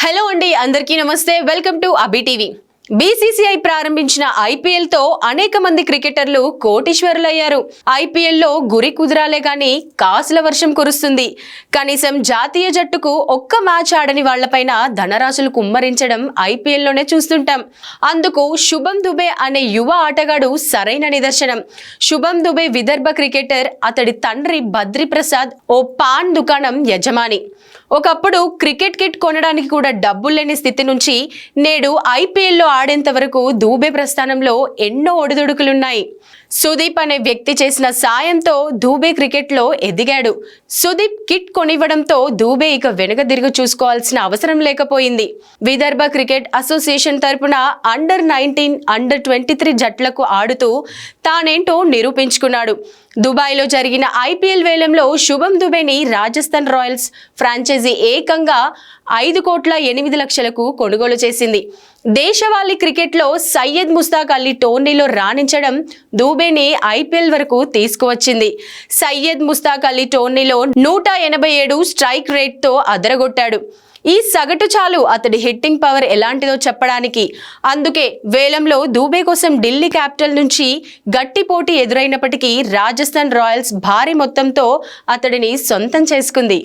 Hello అండి, అందరికీ నమస్తే. Welcome to Abhi TV. BCCI ప్రారంభించిన ఐపీఎల్ తో అనేక మంది క్రికెటర్లు కోటీశ్వరులయ్యారు. ఐపీఎల్ లో గురి కుదరాలే గాని కాసుల వర్షం కురుస్తుంది. కనీసం జాతీయ జట్టుకు ఒక్క మ్యాచ్ ఆడని వాళ్లపైన ధనరాశులు కుమ్మరించడం ఐపీఎల్ లోనే చూస్తుంటాం. అందుకు శుభం దుబే అనే యువ ఆటగాడు సరైన నిదర్శనం. శుభం దుబే విదర్భ క్రికెటర్. అతడి తండ్రి బద్రి ప్రసాద్ ఓ పాన్ దుకాణం యజమాని. ఒకప్పుడు క్రికెట్ కిట్ కొనడానికి కూడా డబ్బులు లేని స్థితి నుంచి నేడు ఐపీఎల్లో ఆడేంత వరకు దూబే ప్రస్థానంలో ఎన్నో ఒడిదుడుకులున్నాయి. సుదీప్ అనే వ్యక్తి చేసిన సాయంతో దూబే క్రికెట్ లో ఎదిగాడు. సుదీప్ కిట్ కొనివ్వడంతో దూబే ఇక వెనుక చూసుకోవాల్సిన అవసరం లేకపోయింది. విదర్భ క్రికెట్ అసోసియేషన్ తరపున అండర్-19, అండర్-23 జట్లకు ఆడుతూ తానేంటో నిరూపించుకున్నాడు. దుబాయ్లో జరిగిన ఐపీఎల్ వేలంలో శుభం దుబేని రాజస్థాన్ రాయల్స్ ఫ్రాంచైజీ ఏకంగా 5,08,00,000కు కొనుగోలు చేసింది. దేశవాళీ క్రికెట్లో సయ్యద్ ముస్తాక్ అలీ టోర్నీలో రాణించడం దూబేని ఐపీఎల్ వరకు తీసుకువచ్చింది. సయ్యద్ ముస్తాక్ అలీ టోర్నీలో 187 స్ట్రైక్ రేట్తో అదరగొట్టాడు. ఈ సగటు చాలు అతడి హిట్టింగ్ పవర్ ఎలాంటిదో చెప్పడానికి. అందుకే వేలంలో దూబే కోసం ఢిల్లీ క్యాపిటల్ నుంచి గట్టి పోటీ ఎదురైనప్పటికీ రాజస్థాన్ రాయల్స్ భారీ మొత్తంతో అతడిని సొంతం చేసుకుంది.